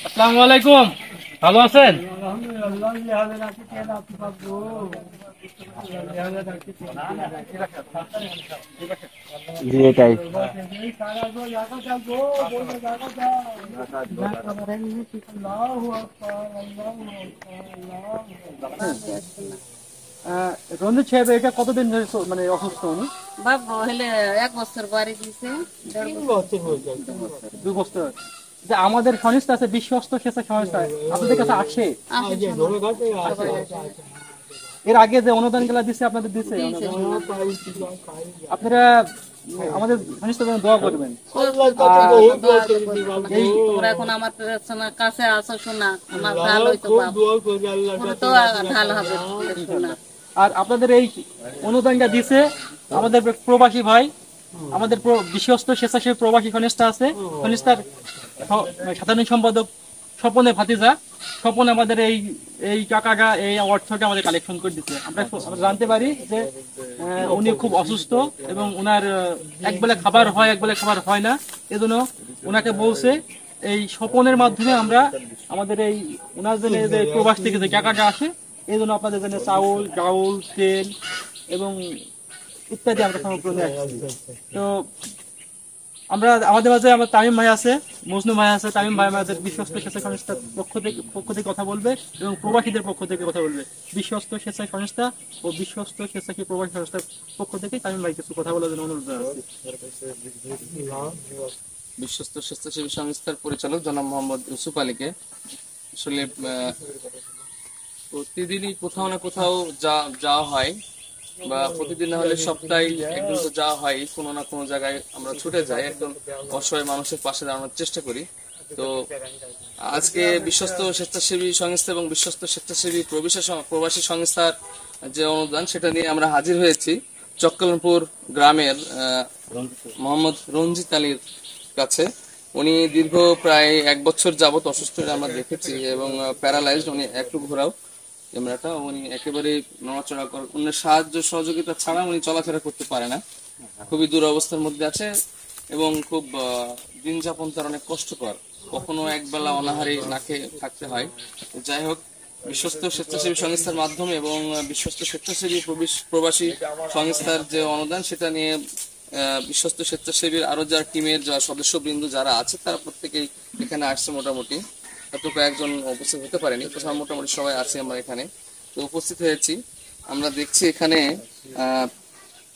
আসসালামু আলাইকুম, ভালো আছেন? জি এটাই। রঞ্জিত সাহেব, এটা কতদিন ধরে মানে অসুস্থ উনি? বাবু হলে 1 বছর বাড়ি দিছে, 1.5 বছর। 2 বছর। যে আমাদের সংস্থা আছে, বিশ্বস্ত স্বেচ্ছা সংস্থা, আপনাদের কাছে আসে? আসে সবাই আসে। এর আগে যে অনুদান গুলা দিচ্ছে আপনাদের দিচ্ছে? দিয়েছে আপনারা আমাদের সংস্থার জন্য দোয়া করবেন। এই তোমরা এখন আমার প্রার্থনার কাছে আসো, শোনা আমার ঢাল হইতো বাপ, পরে তো ঢাল হবে শোনা। আর আপনাদের এই অনুদানটা দিছে আমাদের প্রবাসী ভাই, আমাদের বিশ্বস্ত স্বেচ্ছাসেবী প্রবাসী সংস্থা আছে, সংস্থার সাধারণ সম্পাদক স্বপনে ভাতিজা। স্বপন আমাদের এই এই টাকাটা, এই অর্থটা আমাদের কালেকশন করে দিচ্ছে। আমরা জানতে পারি যে উনি খুব অসুস্থ এবং ওনার একবেলা খাবার হয়, একবেলা খাবার হয় না। এজন্য ওনাকে বলছে এই স্বপনের মাধ্যমে আমরা আমাদের এই ওনার জন্য যে প্রবাস থেকে যে টাকাটা আসে, এই জন্য আপনাদের জন্য চাউল, ডাউল, তেল এবং ইত্যাদি আমরা সমগ্র নিয়ে আসছি। তো আমরা আমাদের মাঝে আমার তামিম ভাই আছে, মজনু ভাই আছে। তামিম ভাই আমাদের বিশ্বস্ত স্বেচ্ছা সংস্থার পক্ষ থেকে কথা বলবে এবং প্রবাসীদের পক্ষ থেকে কথা বলবে। বিশ্বস্ত স্বেচ্ছা সংস্থা ও বিশ্বস্ত স্বেচ্ছাসেবী প্রবাসী সংস্থার পক্ষ থেকে তামিম ভাই কিছু কথা বলার জন্য অনুরোধ জানাচ্ছি। বিশ্বস্ত স্বেচ্ছাসেবী সংস্থার পরিচালক জনাব মোহাম্মদ ইউসুফ আলীকে আসলে প্রতিদিনই কোথাও না কোথাও যাওয়া হয়, বা প্রতিদিন না হলে সপ্তাহে একদিন তো যাওয়া হয়। কোনো না কোনো জায়গায় আমরা ছুটে যাই, একদম অসহায় মানুষের পাশে দাঁড়ানোর চেষ্টা করি। তো আজকে বিশ্বস্ত স্বেচ্ছাসেবী সংস্থা এবং বিশ্বস্ত স্বেচ্ছাসেবী প্রবাসী সংস্থার যে অনুদান, সেটা নিয়ে আমরা হাজির হয়েছি চক্কলপুর গ্রামের মোহাম্মদ রঞ্জিত আলীর কাছে। উনি দীর্ঘ প্রায় 1 বছর যাবত অসুস্থ আমরা দেখেছি এবং প্যারালাইজড। উনি একটু ঘোরাও ক্যামেরাটা, উনি একেবারে নড়াচড়া করে, অন্যের সাহায্য সহযোগিতা ছাড়া উনি চলাফেরা করতে পারে না। খুবই দুরবস্থার মধ্যে আছে এবং খুব দিন যাপন তার অনেক কষ্টকর। কখনো একবেলা অনাহারে না খেয়ে থাকতে হয়। যাই হোক, বিশ্বস্ত স্বেচ্ছাসেবী সংস্থার মাধ্যমে এবং বিশ্বস্ত স্বেচ্ছাসেবী প্রবাসী সংস্থার যে অনুদান, সেটা নিয়ে বিশ্বস্ত স্বেচ্ছাসেবীর আরো যারা টিমের যারা সদস্যবৃন্দ যারা আছে, তারা প্রত্যেকেই এখানে আসছে। মোটামুটি হয়তো কয়েকজন উপস্থিত হতে পারেনি, কোথাও মোটামুটি সবাই আছে আমরা এখানে। তো উপস্থিত হয়েছি। আমরা দেখছি এখানে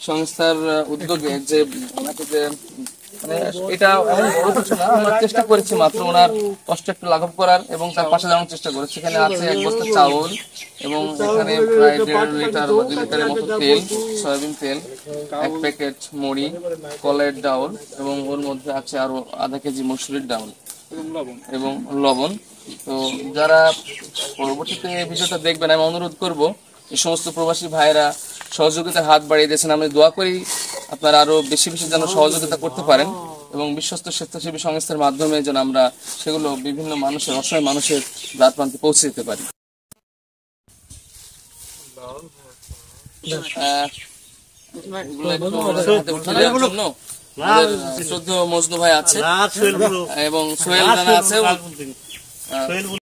সংস্থার উদ্যোগে যে ওনাকে যে মানে এটা এমন বড় কিছু না, আমরা চেষ্টা করেছি মাত্র ওনার কষ্ট একটু লাঘব করার এবং তার পাশে দাঁড়ানোর চেষ্টা করেছি। এখানে আছে 1 বস্তা চাউল এবং এখানে প্রায় 1.5 লিটার বা 2 লিটারের মতো তেল, সয়াবিন তেল, 1 প্যাকেট মুড়ি, কলের ডাউল এবং ওর মধ্যে আছে আরো আধা কেজি মসুরির ডাউল এবং লবণ। তো যারা পরবর্তীতে এই ভিডিওটা দেখবেন, আমি অনুরোধ করব এই সমস্ত প্রবাসী ভাইরা সহযোগিতার হাত বাড়িয়ে দিয়েছেন। আমি দোয়া করি আপনারা আরো বেশি বেশি যেন সহযোগিতা করতে পারেন এবং বিশ্বস্ত স্বেচ্ছাসেবী সংস্থার মাধ্যমে যেন আমরা সেগুলো বিভিন্ন মানুষের, অসহায় মানুষের দ্বার প্রান্তে পৌঁছে দিতে পারি। শ্রদ্ধেয় মজনু ভাই আছে এবং সোহেল রানা আছে।